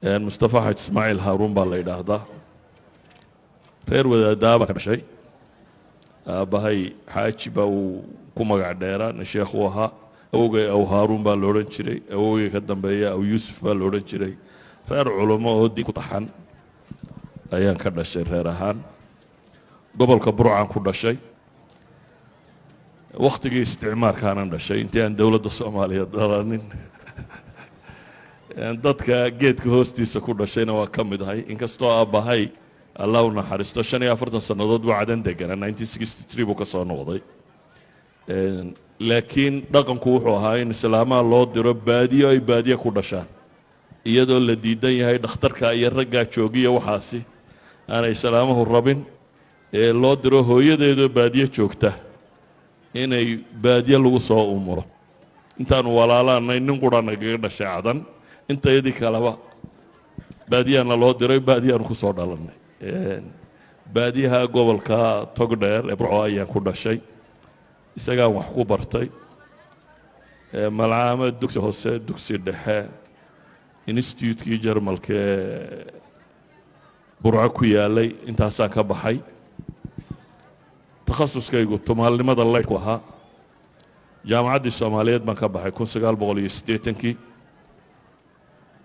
مصطفى حاج اسماعيل هارون بالله هذا reer wadaadaaba ka dhashay aabahay xaaji baa uu ku magac dheeraan sheekh uu ahaa awogay aw haaruun baa la odhan jiray awogay ka dambeeya aw yuusuf baa la odhan jiray reer culamo oo diin ku taxan ayaan ka dhashay reer ahaan gobolka burcaan ku dhashay waqtigii isticmaalkaanan dhashay intii aan dowladda Soomaaliyeed dhalanin dadka geedka hoostiisa ku dhashayna waa ka mid ahay inkastoo aabahay الله ونحرسته شن يا فرد سنوات وعدن دقنا 1963 بكسر نوضي لكن رقم كوحو هاي نسلامة الله درب بادية أي بادية كودشان يدو الذي هاي نختار كأي رجع شوقية وحاسي أنا سلامة الربين الله درب هو يدو بادية شوكته إن أي بادية لوصا أمره أنت ولا لا نين قرانا جينا شعدان أنت يدي كلامه بادية أنا الله درب بادية نخسر دالنا baadiyaha gobolka togdheer ee burco ayaan ku dhashay isagaan wax ku bartay malcaamad dugsi hoose dugsi dhexe institutekii jarmalka ee burco ku yaalay intaasaan ka baxay takhasuskaygu tumaalnimada laydhku ahaa jaamacaddii soomaaliyeed baan ka baxay 1980kii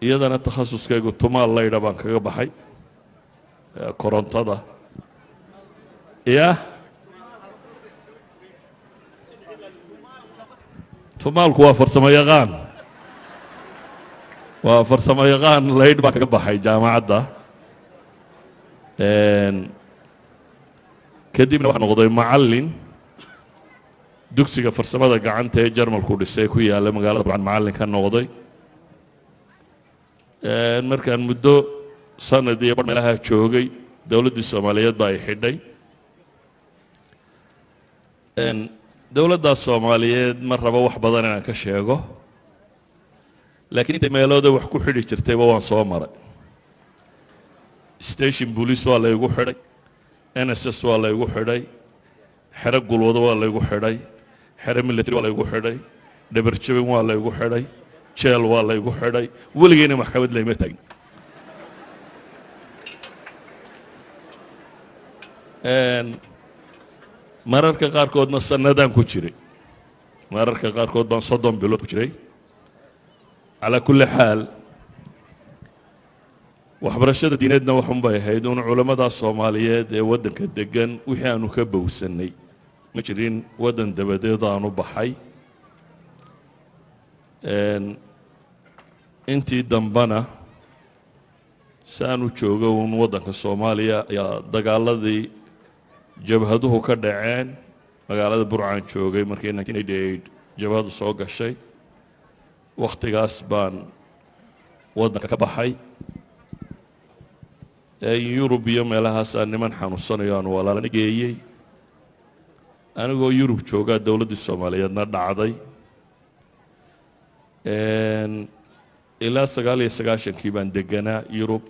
iyadana takhasuskaygu tumaal laydha baan kaga baxay korontada يا تمالك وافر سمايغان وافر سمايغان لايد باك بحي جامعة ده كدينا واحد نقضي معلم دوكسيكا فرسما ده قعنته جرمال كردستان كويا لما قال طبعا معلم كان نقضي مركان مدو سنة دي يبقى لها شوقي دولة الصوماليات باي حدي دولة الصوماليات مرة بوح بدنا كشيء لكن أنت ما يلوده وحكو حدي ترتيب وان صومرة ستيشن بوليس ولا يقول حدي NSS ولا يقول حدي حرق قلوده ولا يقول حدي حرم ملتري ولا يقول حدي دبرتشوي ولا يقول حدي شيل ولا يقول حدي ولقينا محكمة لي متى mararka qaarkoodna sanadaan ku jiray mararka qaarkood baan 30 bilood ku jiray ala kulli xaal waxbarashada diineedna waxun bay ahayd in culimada Soomaaliyeed ee wadanka degan wixii aanu ka bowsanay ma jirin wadan dabadeed aanu baxay intii dambana saanu joogo wadanka Soomaaliya ayaa dagaaladii jabhaduhu ka dhaceen magaalada burcaan joogay markii 1988 jabhadu soo gashay waqtigaas baan wadanka ka baxay Yurub iyo meelahaas aan niman xanuunsanayo aan walaalana geeyay anigoo Yurub jooga dawladda Soomaaliyeedna dhacday ilaa 99kii baan deganaa Yurub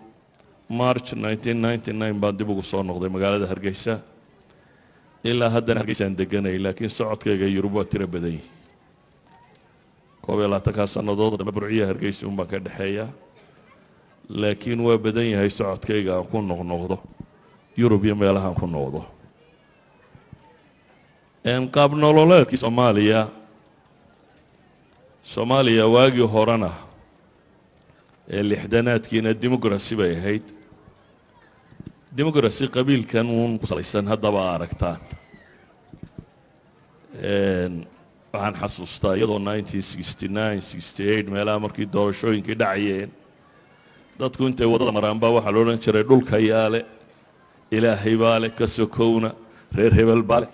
March 1999 baan dib ugu soo noqday magaalada Hargeysa ilaa haddana Hargeysaan deganay laakiin socodkayga Yurub waa tiro badan yahay 12 sanadood daba burciya Hargeysa baan ka dhaxeeyaa laakiin waa badan yahay socodkayga aan ku noqnoqdo Yurub iyo meelaha aan ku noqdo qaab nololeedkii Soomaaliya waagii horena ee lixdanaadkiina dimuqraasi bay ahayd dimuqraasi qabiilkan uun ku salaysan haddaba aragtaan waxaan xasuustaa iyadoo 1969 meelaha markii doorashooyinkii dhacayeen dadku intay wadada maraan baa waxaa la odhan jiray dhulka yaale ilaahay baa leh ka sokowna reer hebel baa leh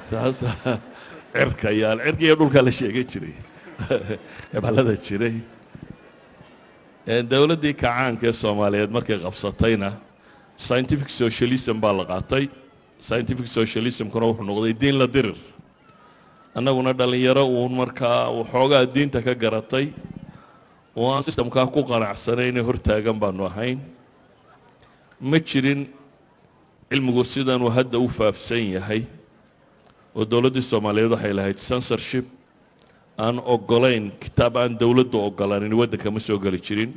saas cirka yaale cirka iyo dhulka la sheegay jiray balada jiray dawladdii kacaanka ee Soomaaliyeed markay qabsatayna scientific socialism baa la qaatay scientific socialism kuna wuxuu noqday diin la dirir annaguna dhalinyaro uun markaa waxoogaa diinta ka garatay oo aan systemka ku qanacsanayn hortaagan baanu ahayn ma jirin cilmigu sidan uu hadda u faafsan yahay oo dawladda Soomaaliyeed waxay lahayd censorship aan ogolayn kitaab aan dawladdu ogolaanin wadanka ma soo gali jirin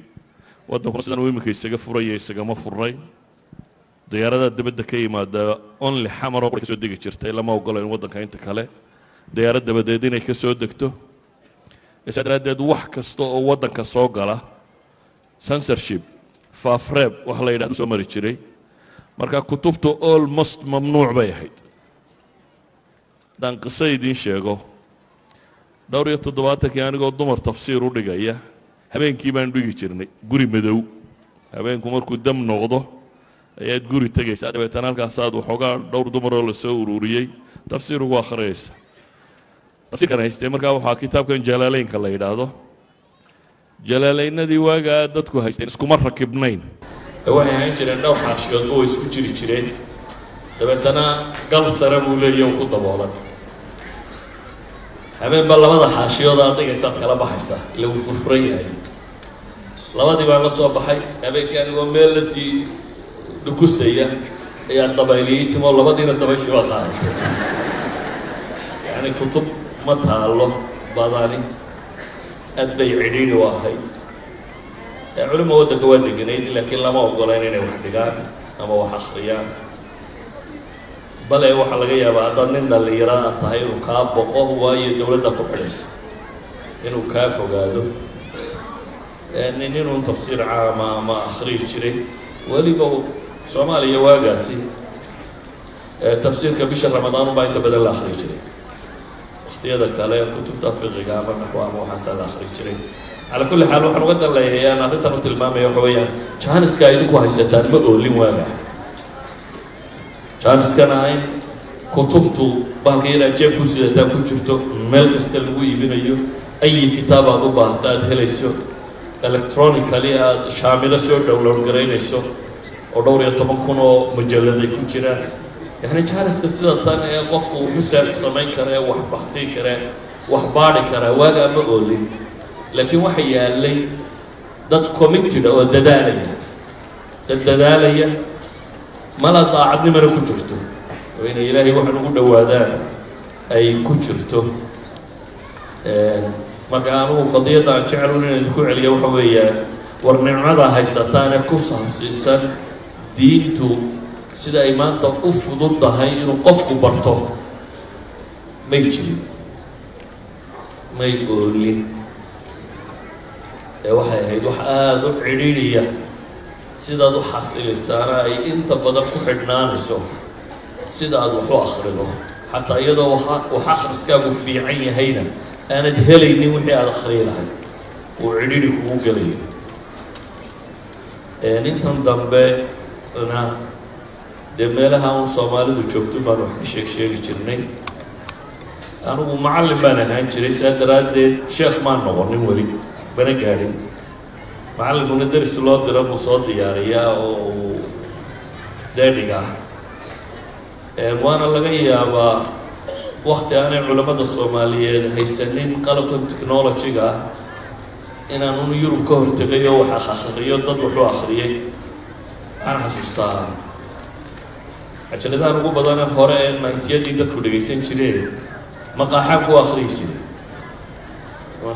waddankuna sidan uu iminka isaga furaya isagama furray diyaaradaha dibadda ka yimaada only xamaroo ka soo degi jirtay lama ogola in waddanka inta kale diyaarad dabadeed inay ka soo degto isaa daraaddeed wax kasta oo waddanka soo gala censorship faafreeb wax la yidhahdo soo mari jiray marka kutubtu almost mamnuuc bay ahayd haddaan qiso idiin sheego dhowr iyo toddobaatankii anigoo dumar tafsiir u dhigaya habeenkii baan dhigi jirnay guri madow habeenku markuu dam noqdo ayaad guri tegaysaa dabeetana halkaasaad waxoogaa dhowr dumaroo la soo ururiyey tafsiir ugu akhriyaysa tafsiirkan haystee markaa waxaa kitaabkan jalaalaynka la yidhaahdo jalaalaynadii waagaa dadku haysteen iskuma rakibnayn waxay ahaan jireen dhowr xaashiyoodba way isku jiri jireen dabeetana gal sare buu leeyahy ku daboolan habeenba labada xaashiyood aad dhigaysaad kala baxaysaa ila wuu furfuran yahay labadii baan la soo baxay habeenkii anigoo meel la sii dhukusaya ayaa dabayliyey timo labadiina dabayshii baa qaadatay yacni kutub ma taallo badani aad bay cidhiidhi u ahayd culimo waddanka waa deganayd laakiin lama ogolayn inay wax dhigaan ama wax akhriyaan bale waxaa laga yaabaa haddaad nin dhallinyaro ah tahay inuu kaa boqo waayo dowladda ku xidhaysa inuu kaa fogaado nin inuu tafsiir caama ama akhriyi jiray weliba soomaaliya waagaasi tafsiirka bisha ramadaan unbaa inta badan la akhriyi jiray waqtiyada kale kutubta fiqiga ama naxwa ama waxaasaa la akhriyi jiray على كل حال وحنا قدر لي أنا أنت نقول المامة يا خويا جانس كايدك وهيستان ما أقول واقع جانس كان هاي كتبته باقي جاب كوسي ده كتبته ملك استلموي بينيو أي كتاب أبو بحتاج هليسو إلكترونيكالي شاملة سو دولار غرينيسو ودور يتمكنوا مجلد كوتشرا يعني جانس كسيدة تانية قفكو حساب سمين كره وحبحتي كره وحباري كره واقع ما أقولي لكن waxay yaalay dad committed oo dadaalaya mala daacadnimada ku jirto oo in ilaahay wax ugu dhawaadaan ay ku jirto marka aanu qadiyada jecel inaan ku celiyo waxa weeyaan war nicmada haysataan ku saabsiisan diintu sida ay maanta u fududahay inuu qofku barto may jirin may oolin waxay ahayd wax aada u cidhiidhiya sidaad u xasilaysaana ay inta badan ku xidhnaanayso sida aad wax u akhrido xataa iyadoo wax akhriskaagu fiican yahayna aanad helaynin wixii aad akhriyi lahayd uu cidhiidhi kugu gelayo intan dambena dee meelaha un soomaalidu joogto baan wax ka sheegi jirnay anigu macallin baan ahaan jiray saa daraaddeed sheekh maan noqonin weli bana gaadhin macallinkuna daris loo diro buu soo diyaariyaa oo uu daadhiga waana laga yaabaa wakti aanay culammada soomaaliyeed haysanin qalabkan technology-ga inaan un yurub ka hortegay oo wax akhriyo dad wuxuu akhriyay waxaan xasuustaa cajaladahan ugu badane hore ee nayntiyadii dadku dhegaysan jireen maqaaxaan ku akhriyi jiray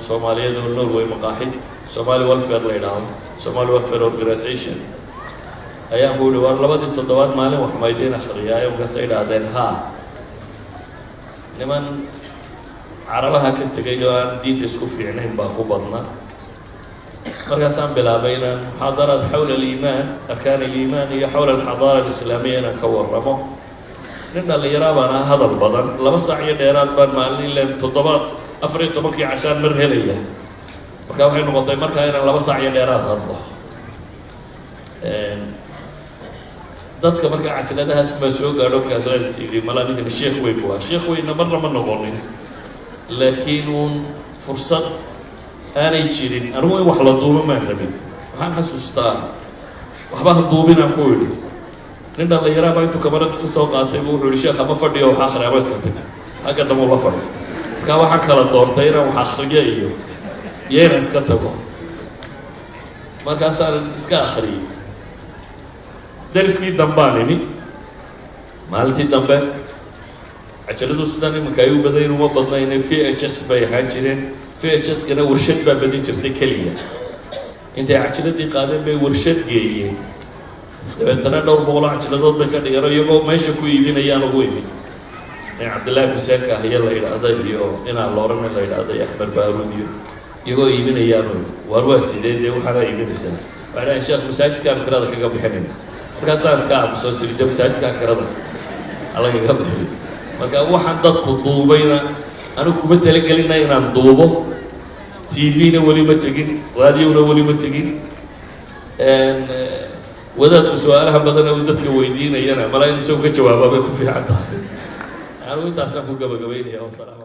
Soomaaliyada oo Norway maqaaxid Somali Welfare la yiraahdo Somali Welfare Organization ayaan ku war labadii toddobaad maalin wax maydeen akhriyaa oo ka sayraadeen ha niman carabaha ka tagay oo aan diinta isku fiicnayn baa ku badnaa markaasaan bilaabay inaan muxaadaraad xawla al-iimaan arkaan al-iimaan iyo xawla al-xadaara al-islaamiyya inaan ka warramo nin dhalinyaro baan hadal badan 2 saac iyo dheeraad baan maalin ilaa toddobaad afar iyo tobankii cashaan mar helaya markaa waxay noqotay markaa inaan 2 saac iyo dheeraad hadlo dadka markaa cajaladahaas baa soo gaadho markaas la siiyay malaa ninkan sheekh weyn waa sheekh weynna marna ma noqonin laakiin uun fursad aanay jirin anigu in wax la duubo maan rabin waxaan xasuustaa waxba ha duubinaan ku yidhi nin dhallinyaraa baa intuu kamarad iska soo qaatay buu wuxuu yidhi sheekha ma fadhiyo wax akhriya ma iska tag halka dambe la fadhiistay markaa waxaan kala doortay inaan wax akhriyo iyo inaan iska tago markaasaan iska akhriyey dariskii dambaan imi maalintii dambe cajaladu sidan imanka ay u badayn uma badnayna VHS bay ahaan jireen VHS-kana warshad baa badin jirtay keliya intay cajiladii qaadeen bay warshad geeyeen dabeetana dhowr boqol cajiladood bay ka dhigeen iyagoo meesha ku iibinayaan ugu imin cabdillaahi xuseen kaahiye la yidhaahday iyo inaa loorana la yidhaahday axmed baaruud iyo iyagoo iibinayaan waar waa sidee dee waxaana iibinaysaa waxay dhahayn sheekh masaajidkaan kirada kaga bixinayna markaasaa iska aamusoo sirida masaajidkaan kirada halagaga bixiyo marka waxaan dadku duubayna anigu kuma talagelina inaan duubo tvna weli ma tegin raadiyona weli ma tegin wadaadku su-aalaha badan uu dadka weydiinayana malaa in isagu ka jawaabaa bay ku fiican tahay anigu intaasaan ku gabagabaynaya wasalaam